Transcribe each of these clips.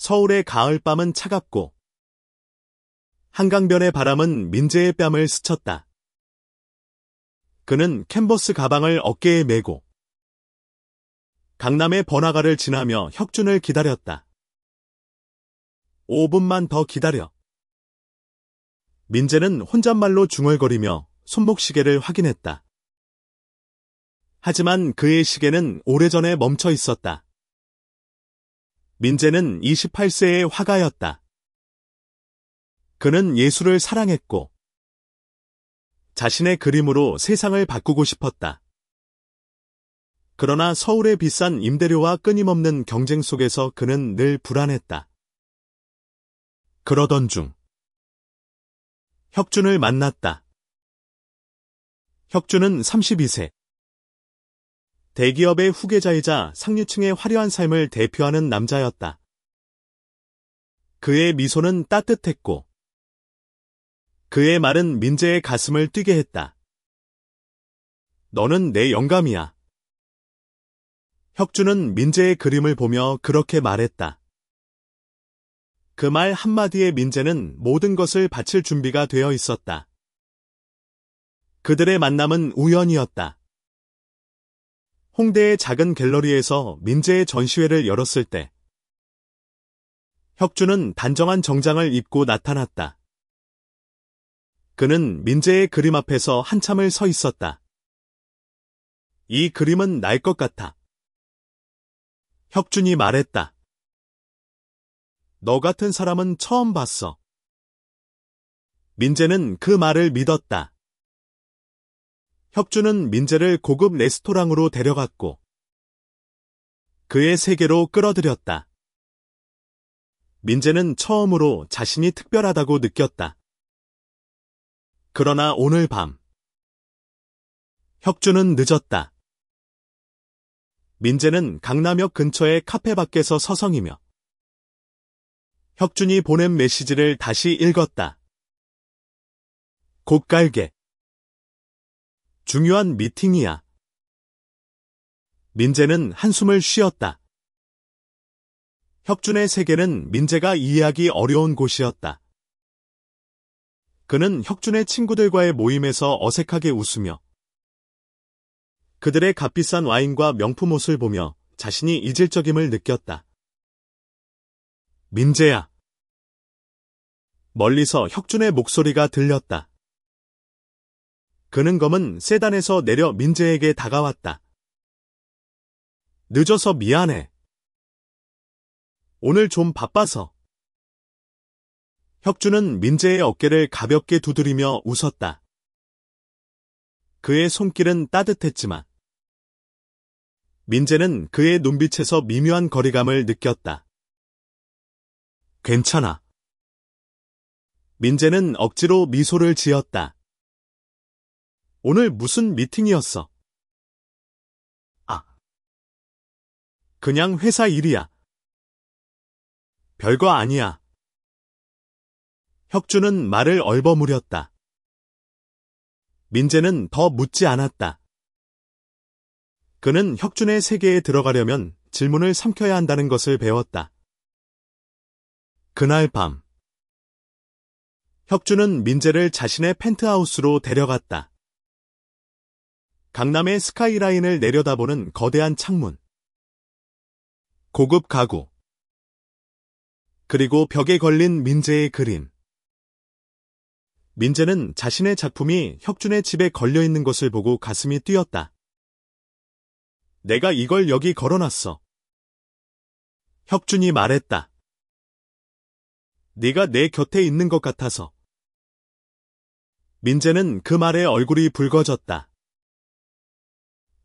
서울의 가을밤은 차갑고 한강변의 바람은 민재의 뺨을 스쳤다. 그는 캔버스 가방을 어깨에 메고 강남의 번화가를 지나며 혁준을 기다렸다. 5분만 더 기다려. 민재는 혼잣말로 중얼거리며 손목시계를 확인했다. 하지만 그의 시계는 오래전에 멈춰 있었다. 민재는 28세의 화가였다. 그는 예술을 사랑했고 자신의 그림으로 세상을 바꾸고 싶었다. 그러나 서울의 비싼 임대료와 끊임없는 경쟁 속에서 그는 늘 불안했다. 그러던 중 혁준을 만났다. 혁준은 32세. 대기업의 후계자이자 상류층의 화려한 삶을 대표하는 남자였다. 그의 미소는 따뜻했고 그의 말은 민재의 가슴을 뛰게 했다. 너는 내 영감이야. 혁준은 민재의 그림을 보며 그렇게 말했다. 그 말 한마디에 민재는 모든 것을 바칠 준비가 되어 있었다. 그들의 만남은 우연이었다. 홍대의 작은 갤러리에서 민재의 전시회를 열었을 때 혁준은 단정한 정장을 입고 나타났다. 그는 민재의 그림 앞에서 한참을 서 있었다. 이 그림은 날 것 같아. 혁준이 말했다. 너 같은 사람은 처음 봤어. 민재는 그 말을 믿었다. 혁준은 민재를 고급 레스토랑으로 데려갔고 그의 세계로 끌어들였다. 민재는 처음으로 자신이 특별하다고 느꼈다. 그러나 오늘 밤 혁준은 늦었다. 민재는 강남역 근처의 카페 밖에서 서성이며 혁준이 보낸 메시지를 다시 읽었다. 곶갈게. 중요한 미팅이야. 민재는 한숨을 쉬었다. 혁준의 세계는 민재가 이해하기 어려운 곳이었다. 그는 혁준의 친구들과의 모임에서 어색하게 웃으며 그들의 값비싼 와인과 명품 옷을 보며 자신이 이질적임을 느꼈다. 민재야. 멀리서 혁준의 목소리가 들렸다. 그는 검은 세단에서 내려 민재에게 다가왔다. 늦어서 미안해. 오늘 좀 바빠서. 혁준은 민재의 어깨를 가볍게 두드리며 웃었다. 그의 손길은 따뜻했지만 민재는 그의 눈빛에서 미묘한 거리감을 느꼈다. 괜찮아. 민재는 억지로 미소를 지었다. 오늘 무슨 미팅이었어? 아. 그냥 회사 일이야. 별거 아니야. 혁준은 말을 얼버무렸다. 민재는 더 묻지 않았다. 그는 혁준의 세계에 들어가려면 질문을 삼켜야 한다는 것을 배웠다. 그날 밤 혁준은 민재를 자신의 펜트하우스로 데려갔다. 강남의 스카이라인을 내려다보는 거대한 창문, 고급 가구, 그리고 벽에 걸린 민재의 그림. 민재는 자신의 작품이 혁준의 집에 걸려있는 것을 보고 가슴이 뛰었다. 내가 이걸 여기 걸어놨어. 혁준이 말했다. 네가 내 곁에 있는 것 같아서. 민재는 그 말에 얼굴이 붉어졌다.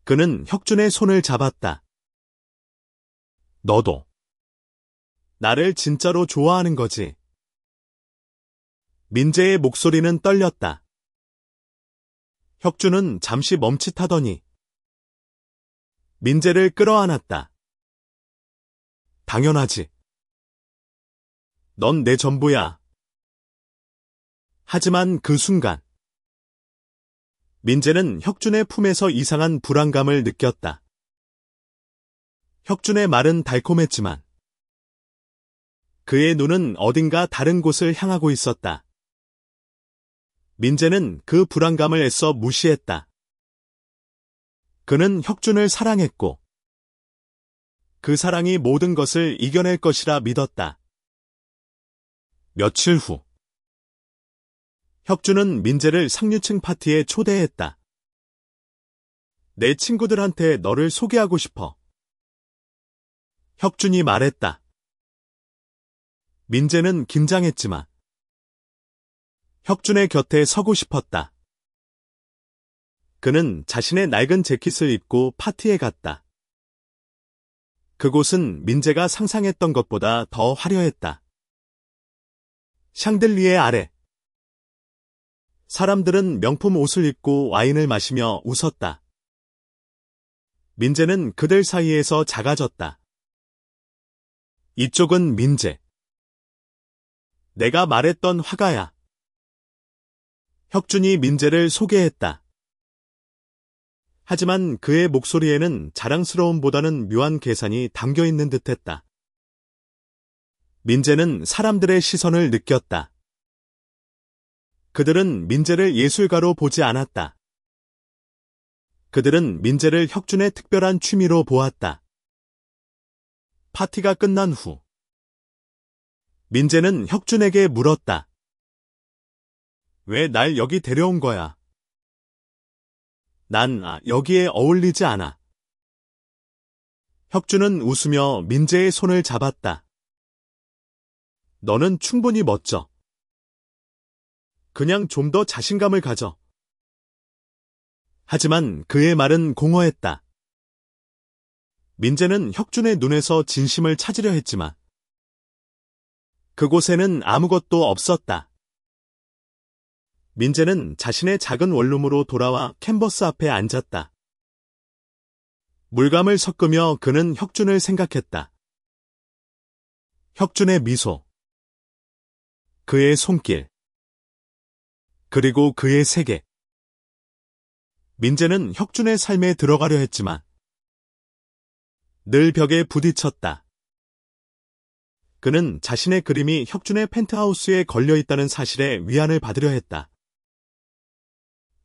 그는 혁준의 손을 잡았다. 너도 나를 진짜로 좋아하는 거지? 민재의 목소리는 떨렸다. 혁준은 잠시 멈칫하더니 민재를 끌어안았다. 당연하지. 넌 내 전부야. 하지만 그 순간 민재는 혁준의 품에서 이상한 불안감을 느꼈다. 혁준의 말은 달콤했지만 그의 눈은 어딘가 다른 곳을 향하고 있었다. 민재는 그 불안감을 애써 무시했다. 그는 혁준을 사랑했고 그 사랑이 모든 것을 이겨낼 것이라 믿었다. 며칠 후 혁준은 민재를 상류층 파티에 초대했다. 내 친구들한테 너를 소개하고 싶어. 혁준이 말했다. 민재는 긴장했지만 혁준의 곁에 서고 싶었다. 그는 자신의 낡은 재킷을 입고 파티에 갔다. 그곳은 민재가 상상했던 것보다 더 화려했다. 샹들리에 아래 사람들은 명품 옷을 입고 와인을 마시며 웃었다. 민재는 그들 사이에서 작아졌다. 이쪽은 민재. 내가 말했던 화가야. 혁준이 민재를 소개했다. 하지만 그의 목소리에는 자랑스러움보다는 묘한 계산이 담겨있는 듯했다. 민재는 사람들의 시선을 느꼈다. 그들은 민재를 예술가로 보지 않았다. 그들은 민재를 혁준의 특별한 취미로 보았다. 파티가 끝난 후 민재는 혁준에게 물었다. 왜 날 여기 데려온 거야? 난 여기에 어울리지 않아. 혁준은 웃으며 민재의 손을 잡았다. 너는 충분히 멋져. 그냥 좀 더 자신감을 가져. 하지만 그의 말은 공허했다. 민재는 혁준의 눈에서 진심을 찾으려 했지만 그곳에는 아무것도 없었다. 민재는 자신의 작은 원룸으로 돌아와 캔버스 앞에 앉았다. 물감을 섞으며 그는 혁준을 생각했다. 혁준의 미소, 그의 손길, 그리고 그의 세계. 민재는 혁준의 삶에 들어가려 했지만 늘 벽에 부딪혔다. 그는 자신의 그림이 혁준의 펜트하우스에 걸려있다는 사실에 위안을 받으려 했다.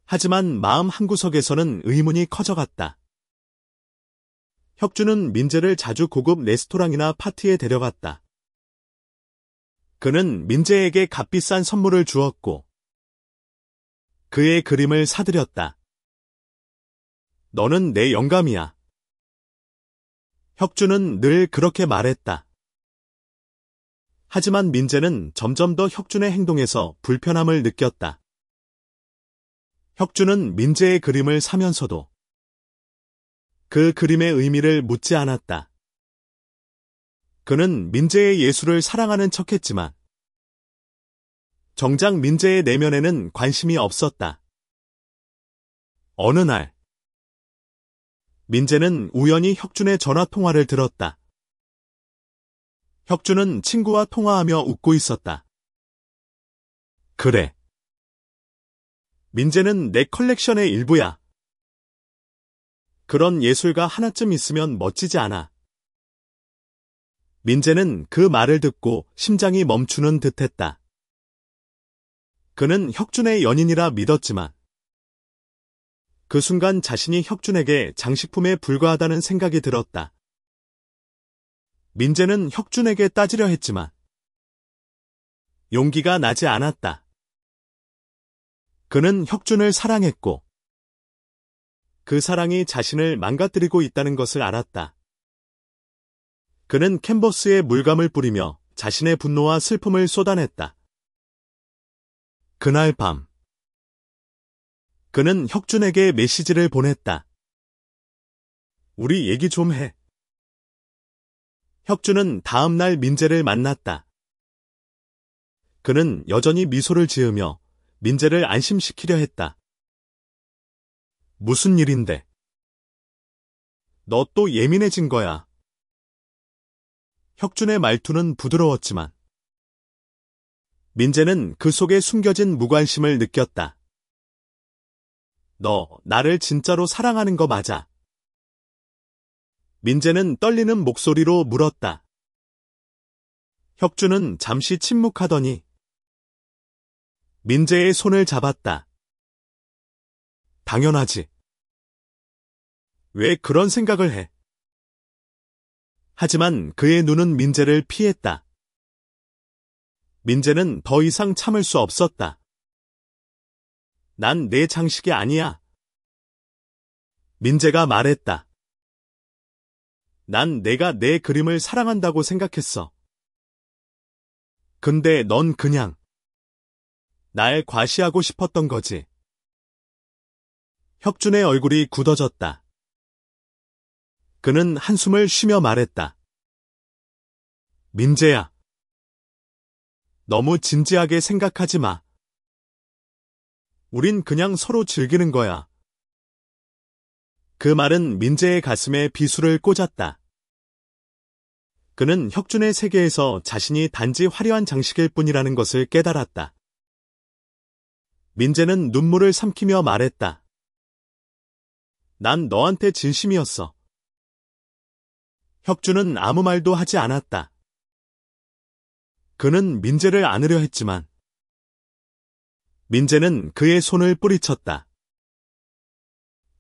하지만 마음 한구석에서는 의문이 커져갔다. 혁준은 민재를 자주 고급 레스토랑이나 파티에 데려갔다. 그는 민재에게 값비싼 선물을 주었고 그의 그림을 사들였다. 너는 내 영감이야. 혁준은 늘 그렇게 말했다. 하지만 민재는 점점 더 혁준의 행동에서 불편함을 느꼈다. 혁준은 민재의 그림을 사면서도 그 그림의 의미를 묻지 않았다. 그는 민재의 예술을 사랑하는 척했지만 정작 민재의 내면에는 관심이 없었다. 어느 날 민재는 우연히 혁준의 전화통화를 들었다. 혁준은 친구와 통화하며 웃고 있었다. 그래. 민재는 내 컬렉션의 일부야. 그런 예술가 하나쯤 있으면 멋지지 않아. 민재는 그 말을 듣고 심장이 멈추는 듯했다. 그는 혁준의 연인이라 믿었지만 그 순간 자신이 혁준에게 장식품에 불과하다는 생각이 들었다. 민재는 혁준에게 따지려 했지만 용기가 나지 않았다. 그는 혁준을 사랑했고 그 사랑이 자신을 망가뜨리고 있다는 것을 알았다. 그는 캔버스에 물감을 뿌리며 자신의 분노와 슬픔을 쏟아냈다. 그날 밤 그는 혁준에게 메시지를 보냈다. 우리 얘기 좀 해. 혁준은 다음 날 민재를 만났다. 그는 여전히 미소를 지으며 민재를 안심시키려 했다. 무슨 일인데? 너 또 예민해진 거야. 혁준의 말투는 부드러웠지만 민재는 그 속에 숨겨진 무관심을 느꼈다. 너 나를 진짜로 사랑하는 거 맞아? 민재는 떨리는 목소리로 물었다. 혁준은 잠시 침묵하더니 민재의 손을 잡았다. 당연하지. 왜 그런 생각을 해? 하지만 그의 눈은 민재를 피했다. 민재는 더 이상 참을 수 없었다. 난 내 장식이 아니야. 민재가 말했다. 난 내가 내 그림을 사랑한다고 생각했어. 근데 넌 그냥 날 과시하고 싶었던 거지. 혁준의 얼굴이 굳어졌다. 그는 한숨을 쉬며 말했다. 민재야. 너무 진지하게 생각하지 마. 우린 그냥 서로 즐기는 거야. 그 말은 민재의 가슴에 비수를 꽂았다. 그는 혁준의 세계에서 자신이 단지 화려한 장식일 뿐이라는 것을 깨달았다. 민재는 눈물을 삼키며 말했다. 난 너한테 진심이었어. 혁준은 아무 말도 하지 않았다. 그는 민재를 안으려 했지만 민재는 그의 손을 뿌리쳤다.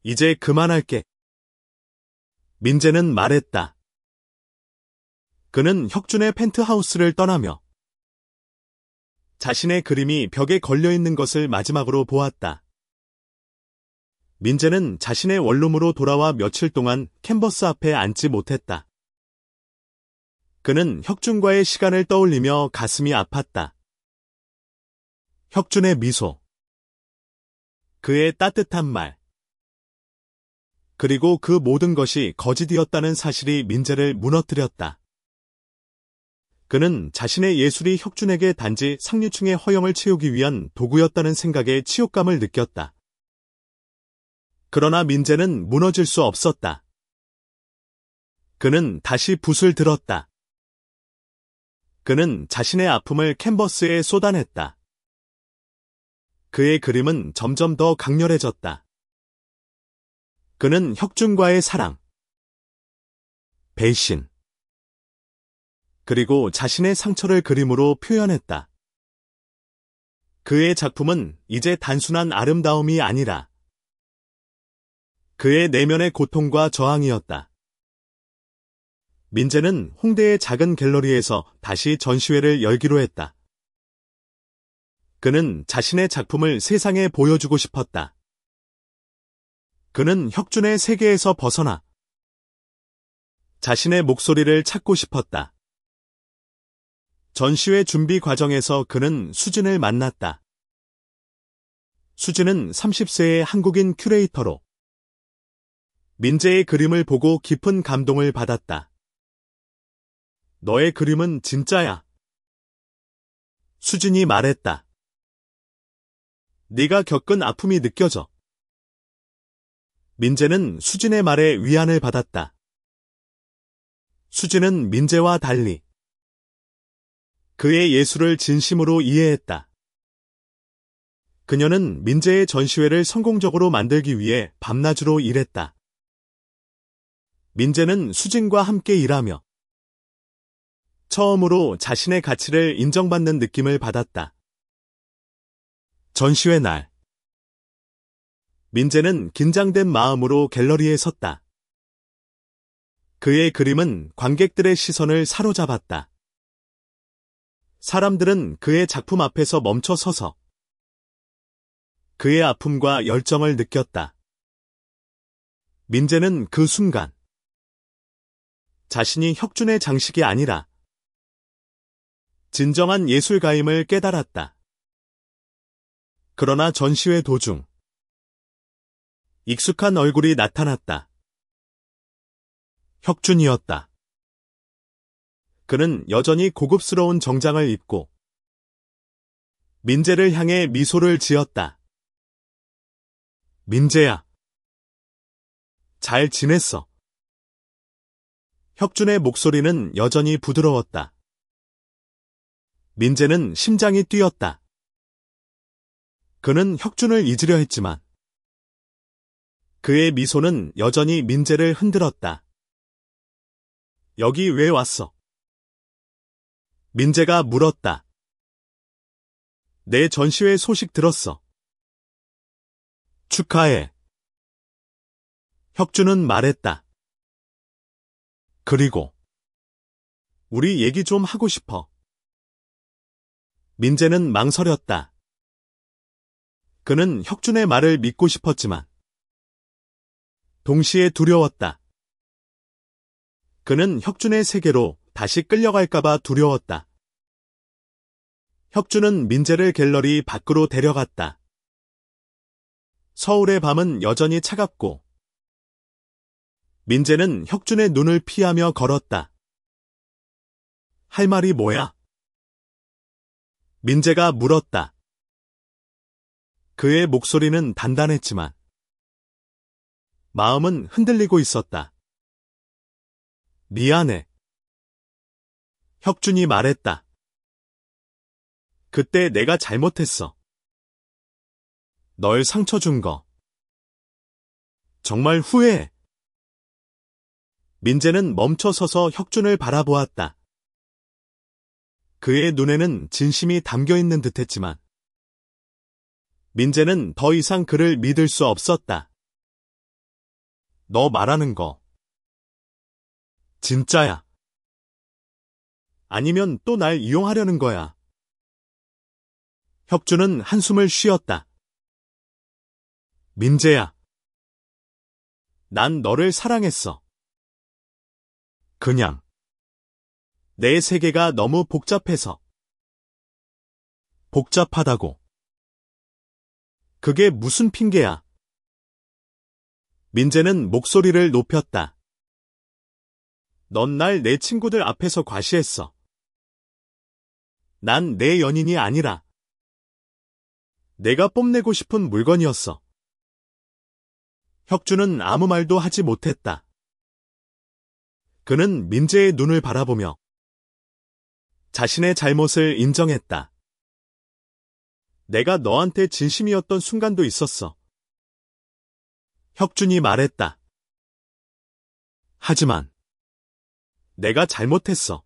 이제 그만할게. 민재는 말했다. 그는 혁준의 펜트하우스를 떠나며 자신의 그림이 벽에 걸려있는 것을 마지막으로 보았다. 민재는 자신의 원룸으로 돌아와 며칠 동안 캔버스 앞에 앉지 못했다. 그는 혁준과의 시간을 떠올리며 가슴이 아팠다. 혁준의 미소, 그의 따뜻한 말, 그리고 그 모든 것이 거짓이었다는 사실이 민재를 무너뜨렸다. 그는 자신의 예술이 혁준에게 단지 상류층의 허영을 채우기 위한 도구였다는 생각에 치욕감을 느꼈다. 그러나 민재는 무너질 수 없었다. 그는 다시 붓을 들었다. 그는 자신의 아픔을 캔버스에 쏟아냈다. 그의 그림은 점점 더 강렬해졌다. 그는 혁준과의 사랑, 배신, 그리고 자신의 상처를 그림으로 표현했다. 그의 작품은 이제 단순한 아름다움이 아니라 그의 내면의 고통과 저항이었다. 민재는 홍대의 작은 갤러리에서 다시 전시회를 열기로 했다. 그는 자신의 작품을 세상에 보여주고 싶었다. 그는 혁준의 세계에서 벗어나 자신의 목소리를 찾고 싶었다. 전시회 준비 과정에서 그는 수진을 만났다. 수진은 30세의 한국인 큐레이터로 민재의 그림을 보고 깊은 감동을 받았다. 너의 그림은 진짜야. 수진이 말했다. 네가 겪은 아픔이 느껴져. 민재는 수진의 말에 위안을 받았다. 수진은 민재와 달리 그의 예술을 진심으로 이해했다. 그녀는 민재의 전시회를 성공적으로 만들기 위해 밤낮으로 일했다. 민재는 수진과 함께 일하며 처음으로 자신의 가치를 인정받는 느낌을 받았다. 전시회 날, 민재는 긴장된 마음으로 갤러리에 섰다. 그의 그림은 관객들의 시선을 사로잡았다. 사람들은 그의 작품 앞에서 멈춰 서서 그의 아픔과 열정을 느꼈다. 민재는 그 순간 자신이 혁준의 장식이 아니라 진정한 예술가임을 깨달았다. 그러나 전시회 도중 익숙한 얼굴이 나타났다. 혁준이었다. 그는 여전히 고급스러운 정장을 입고 민재를 향해 미소를 지었다. 민재야. 잘 지냈어. 혁준의 목소리는 여전히 부드러웠다. 민재는 심장이 뛰었다. 그는 혁준을 잊으려 했지만 그의 미소는 여전히 민재를 흔들었다. 여기 왜 왔어? 민재가 물었다. 내 전시회 소식 들었어. 축하해. 혁준은 말했다. 그리고 우리 얘기 좀 하고 싶어. 민재는 망설였다. 그는 혁준의 말을 믿고 싶었지만 동시에 두려웠다. 그는 혁준의 세계로 다시 끌려갈까봐 두려웠다. 혁준은 민재를 갤러리 밖으로 데려갔다. 서울의 밤은 여전히 차갑고 민재는 혁준의 눈을 피하며 걸었다. 할 말이 뭐야? 민재가 물었다. 그의 목소리는 단단했지만 마음은 흔들리고 있었다. 미안해. 혁준이 말했다. 그때 내가 잘못했어. 널 상처 준 거. 정말 후회해. 민재는 멈춰서서 혁준을 바라보았다. 그의 눈에는 진심이 담겨 있는 듯했지만 민재는 더 이상 그를 믿을 수 없었다. 너 말하는 거 진짜야? 아니면 또 날 이용하려는 거야? 혁준은 한숨을 쉬었다. 민재야. 난 너를 사랑했어. 그냥 내 세계가 너무 복잡해서. 복잡하다고. 그게 무슨 핑계야? 민재는 목소리를 높였다. 넌 날 내 친구들 앞에서 과시했어. 난 내 연인이 아니라 내가 뽐내고 싶은 물건이었어. 혁준은 아무 말도 하지 못했다. 그는 민재의 눈을 바라보며 자신의 잘못을 인정했다. 내가 너한테 진심이었던 순간도 있었어. 혁준이 말했다. 하지만 내가 잘못했어.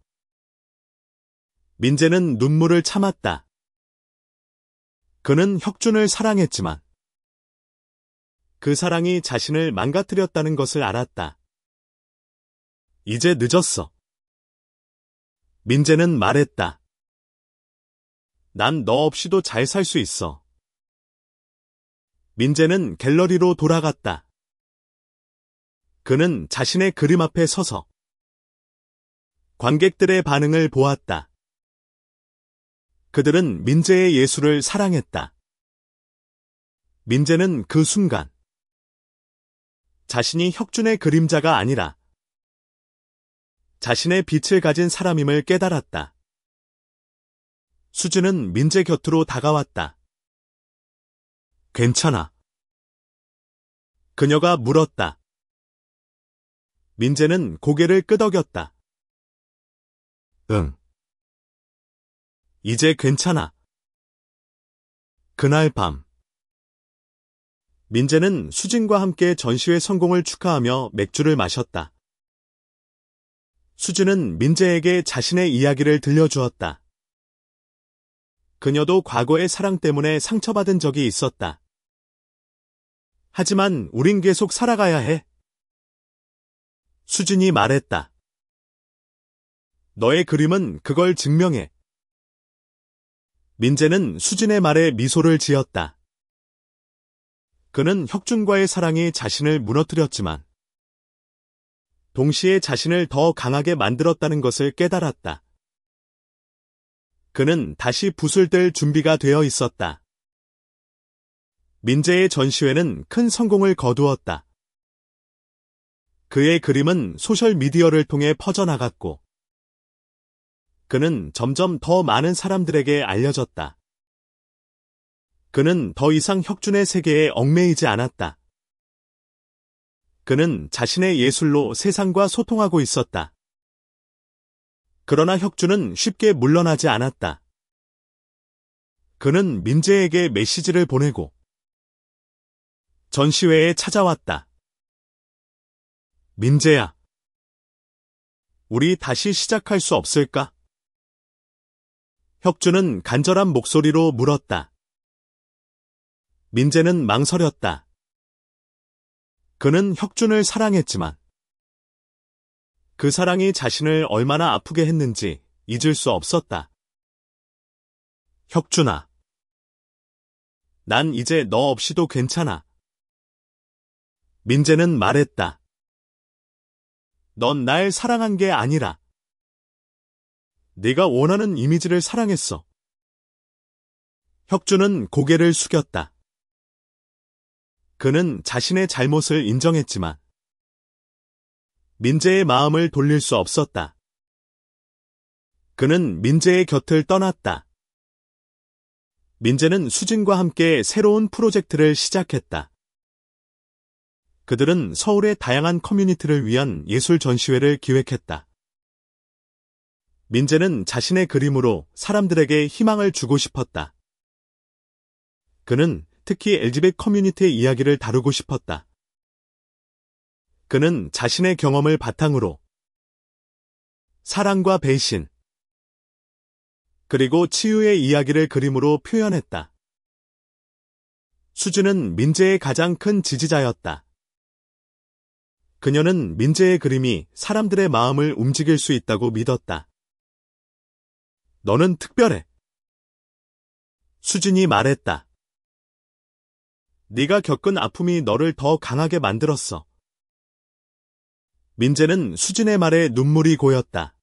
민재는 눈물을 참았다. 그는 혁준을 사랑했지만 그 사랑이 자신을 망가뜨렸다는 것을 알았다. 이제 늦었어. 민재는 말했다. 난 너 없이도 잘 살 수 있어. 민재는 갤러리로 돌아갔다. 그는 자신의 그림 앞에 서서 관객들의 반응을 보았다. 그들은 민재의 예술을 사랑했다. 민재는 그 순간 자신이 혁준의 그림자가 아니라 자신의 빛을 가진 사람임을 깨달았다. 수지는 민재 곁으로 다가왔다. 괜찮아. 그녀가 물었다. 민재는 고개를 끄덕였다. 응. 이제 괜찮아. 그날 밤 민재는 수진과 함께 전시회 성공을 축하하며 맥주를 마셨다. 수진은 민재에게 자신의 이야기를 들려주었다. 그녀도 과거의 사랑 때문에 상처받은 적이 있었다. 하지만 우린 계속 살아가야 해. 수진이 말했다. 너의 그림은 그걸 증명해. 민재는 수진의 말에 미소를 지었다. 그는 혁준과의 사랑이 자신을 무너뜨렸지만 동시에 자신을 더 강하게 만들었다는 것을 깨달았다. 그는 다시 붓을 뗄 준비가 되어 있었다. 민재의 전시회는 큰 성공을 거두었다. 그의 그림은 소셜미디어를 통해 퍼져나갔고 그는 점점 더 많은 사람들에게 알려졌다. 그는 더 이상 혁준의 세계에 얽매이지 않았다. 그는 자신의 예술로 세상과 소통하고 있었다. 그러나 혁준은 쉽게 물러나지 않았다. 그는 민재에게 메시지를 보내고 전시회에 찾아왔다. 민재야, 우리 다시 시작할 수 없을까? 혁주는 간절한 목소리로 물었다. 민재는 망설였다. 그는 혁준을 사랑했지만 그 사랑이 자신을 얼마나 아프게 했는지 잊을 수 없었다. 혁준아, 난 이제 너 없이도 괜찮아. 민재는 말했다. 넌 날 사랑한 게 아니라 네가 원하는 이미지를 사랑했어. 혁준은 고개를 숙였다. 그는 자신의 잘못을 인정했지만 민재의 마음을 돌릴 수 없었다. 그는 민재의 곁을 떠났다. 민재는 수진과 함께 새로운 프로젝트를 시작했다. 그들은 서울의 다양한 커뮤니티를 위한 예술 전시회를 기획했다. 민재는 자신의 그림으로 사람들에게 희망을 주고 싶었다. 그는 특히 LGBT 커뮤니티의 이야기를 다루고 싶었다. 그는 자신의 경험을 바탕으로 사랑과 배신, 그리고 치유의 이야기를 그림으로 표현했다. 수진은 민재의 가장 큰 지지자였다. 그녀는 민재의 그림이 사람들의 마음을 움직일 수 있다고 믿었다. 너는 특별해. 수진이 말했다. 네가 겪은 아픔이 너를 더 강하게 만들었어. 민재는 수진의 말에 눈물이 고였다.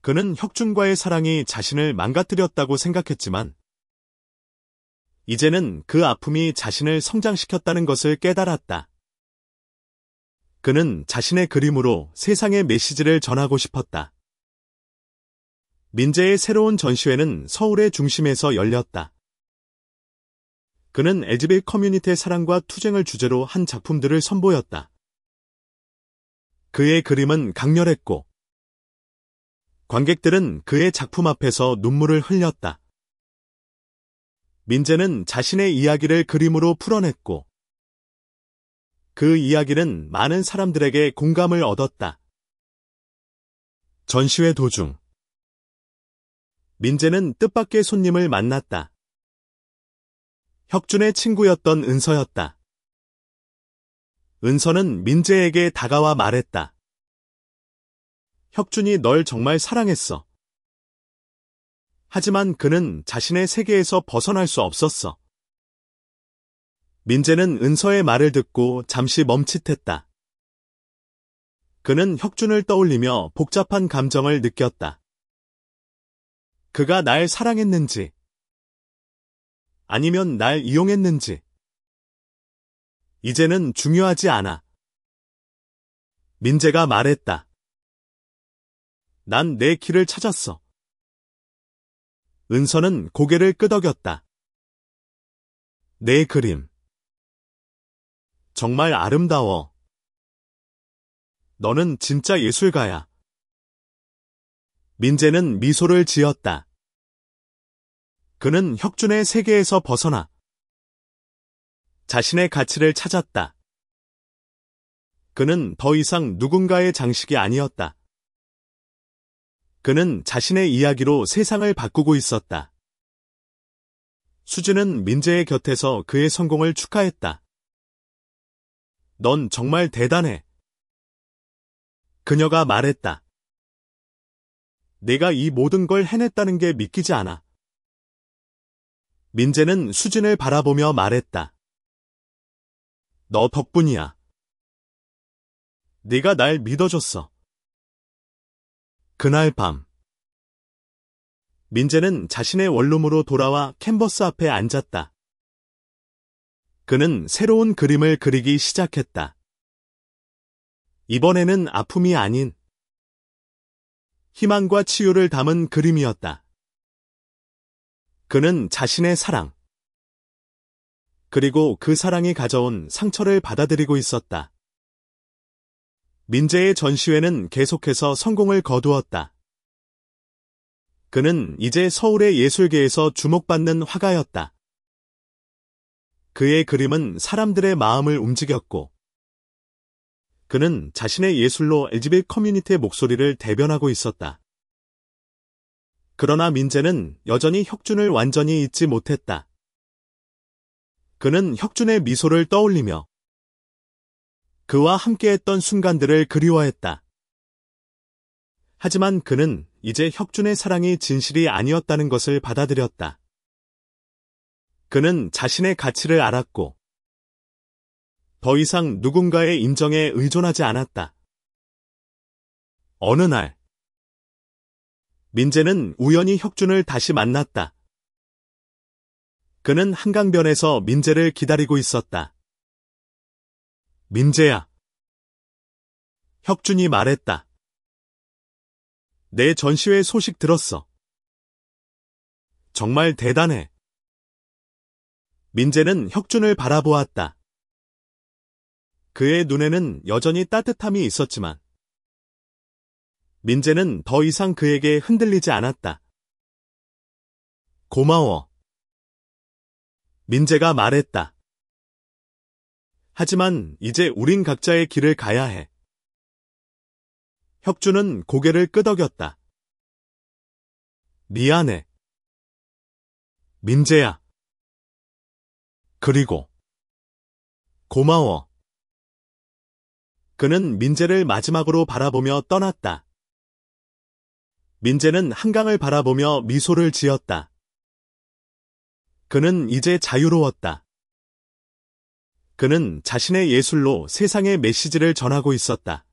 그는 혁준과의 사랑이 자신을 망가뜨렸다고 생각했지만 이제는 그 아픔이 자신을 성장시켰다는 것을 깨달았다. 그는 자신의 그림으로 세상의 메시지를 전하고 싶었다. 민재의 새로운 전시회는 서울의 중심에서 열렸다. 그는 LGBT 커뮤니티의 사랑과 투쟁을 주제로 한 작품들을 선보였다. 그의 그림은 강렬했고 관객들은 그의 작품 앞에서 눈물을 흘렸다. 민재는 자신의 이야기를 그림으로 풀어냈고 그 이야기는 많은 사람들에게 공감을 얻었다. 전시회 도중 민재는 뜻밖의 손님을 만났다. 혁준의 친구였던 은서였다. 은서는 민재에게 다가와 말했다. 혁준이 널 정말 사랑했어. 하지만 그는 자신의 세계에서 벗어날 수 없었어. 민재는 은서의 말을 듣고 잠시 멈칫했다. 그는 혁준을 떠올리며 복잡한 감정을 느꼈다. 그가 날 사랑했는지, 아니면 날 이용했는지, 이제는 중요하지 않아. 민재가 말했다. 난 내 길을 찾았어. 은서는 고개를 끄덕였다. 내 그림. 정말 아름다워. 너는 진짜 예술가야. 민재는 미소를 지었다. 그는 혁준의 세계에서 벗어나 자신의 가치를 찾았다. 그는 더 이상 누군가의 장식이 아니었다. 그는 자신의 이야기로 세상을 바꾸고 있었다. 수진은 민재의 곁에서 그의 성공을 축하했다. 넌 정말 대단해. 그녀가 말했다. 내가 이 모든 걸 해냈다는 게 믿기지 않아. 민재는 수진을 바라보며 말했다. 너 덕분이야. 네가 날 믿어줬어. 그날 밤 민재는 자신의 원룸으로 돌아와 캔버스 앞에 앉았다. 그는 새로운 그림을 그리기 시작했다. 이번에는 아픔이 아닌 희망과 치유를 담은 그림이었다. 그는 자신의 사랑, 그리고 그 사랑이 가져온 상처를 받아들이고 있었다. 민재의 전시회는 계속해서 성공을 거두었다. 그는 이제 서울의 예술계에서 주목받는 화가였다. 그의 그림은 사람들의 마음을 움직였고, 그는 자신의 예술로 LGBT 커뮤니티의 목소리를 대변하고 있었다. 그러나 민재는 여전히 혁준을 완전히 잊지 못했다. 그는 혁준의 미소를 떠올리며 그와 함께했던 순간들을 그리워했다. 하지만 그는 이제 혁준의 사랑이 진실이 아니었다는 것을 받아들였다. 그는 자신의 가치를 알았고 더 이상 누군가의 인정에 의존하지 않았다. 어느 날 민재는 우연히 혁준을 다시 만났다. 그는 한강변에서 민재를 기다리고 있었다. 민재야. 혁준이 말했다. 내 전시회 소식 들었어. 정말 대단해. 민재는 혁준을 바라보았다. 그의 눈에는 여전히 따뜻함이 있었지만 민재는 더 이상 그에게 흔들리지 않았다. 고마워. 민재가 말했다. 하지만 이제 우린 각자의 길을 가야 해. 혁준은 고개를 끄덕였다. 미안해. 민재야. 그리고 고마워. 그는 민재를 마지막으로 바라보며 떠났다. 민재는 한강을 바라보며 미소를 지었다. 그는 이제 자유로웠다. 그는 자신의 예술로 세상에 메시지를 전하고 있었다.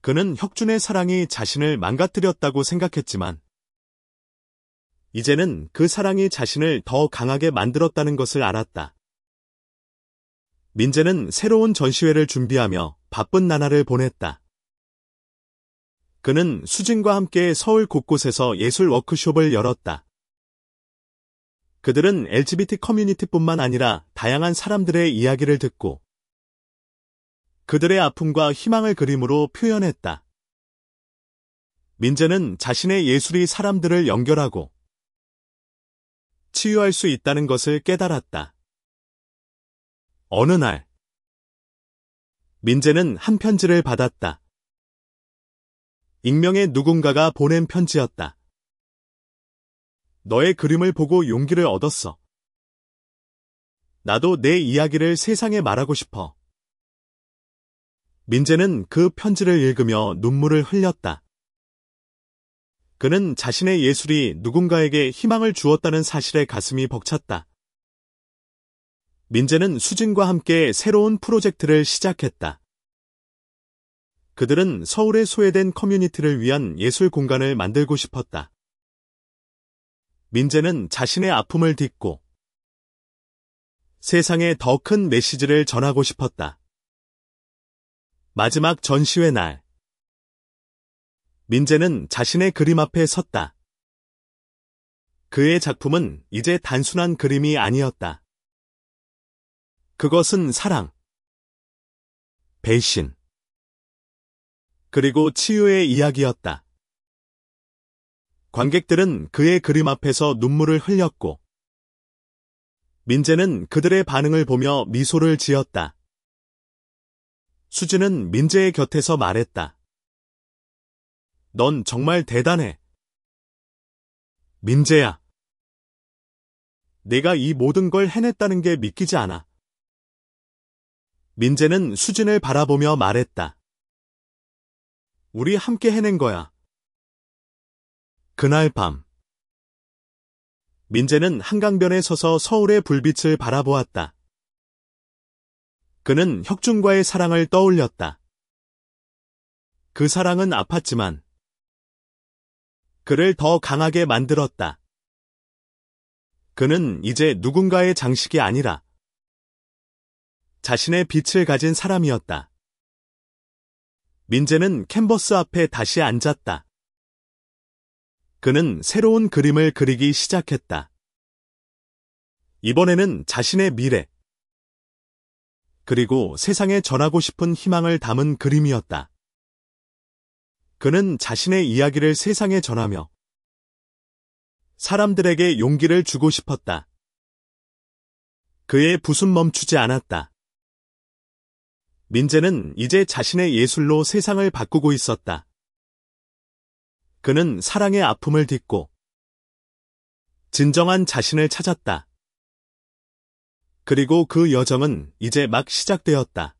그는 혁준의 사랑이 자신을 망가뜨렸다고 생각했지만 이제는 그 사랑이 자신을 더 강하게 만들었다는 것을 알았다. 민재는 새로운 전시회를 준비하며 바쁜 나날을 보냈다. 그는 수진과 함께 서울 곳곳에서 예술 워크숍을 열었다. 그들은 LGBT 커뮤니티뿐만 아니라 다양한 사람들의 이야기를 듣고 그들의 아픔과 희망을 그림으로 표현했다. 민재는 자신의 예술이 사람들을 연결하고 치유할 수 있다는 것을 깨달았다. 어느 날 민재는 한 편지를 받았다. 익명의 누군가가 보낸 편지였다. 너의 그림을 보고 용기를 얻었어. 나도 내 이야기를 세상에 말하고 싶어. 민재는 그 편지를 읽으며 눈물을 흘렸다. 그는 자신의 예술이 누군가에게 희망을 주었다는 사실에 가슴이 벅찼다. 민재는 수진과 함께 새로운 프로젝트를 시작했다. 그들은 서울의 소외된 커뮤니티를 위한 예술 공간을 만들고 싶었다. 민재는 자신의 아픔을 딛고 세상에 더 큰 메시지를 전하고 싶었다. 마지막 전시회 날 민재는 자신의 그림 앞에 섰다. 그의 작품은 이제 단순한 그림이 아니었다. 그것은 사랑, 배신, 그리고 치유의 이야기였다. 관객들은 그의 그림 앞에서 눈물을 흘렸고 민재는 그들의 반응을 보며 미소를 지었다. 수진은 민재의 곁에서 말했다. 넌 정말 대단해. 민재야. 내가 이 모든 걸 해냈다는 게 믿기지 않아. 민재는 수진을 바라보며 말했다. 우리 함께 해낸 거야. 그날 밤 민재는 한강변에 서서 서울의 불빛을 바라보았다. 그는 혁준과의 사랑을 떠올렸다. 그 사랑은 아팠지만 그를 더 강하게 만들었다. 그는 이제 누군가의 장식이 아니라 자신의 빛을 가진 사람이었다. 민재는 캔버스 앞에 다시 앉았다. 그는 새로운 그림을 그리기 시작했다. 이번에는 자신의 미래, 그리고 세상에 전하고 싶은 희망을 담은 그림이었다. 그는 자신의 이야기를 세상에 전하며 사람들에게 용기를 주고 싶었다. 그의 붓은 멈추지 않았다. 민재는 이제 자신의 예술로 세상을 바꾸고 있었다. 그는 사랑의 아픔을 딛고 진정한 자신을 찾았다. 그리고 그 여정은 이제 막 시작되었다.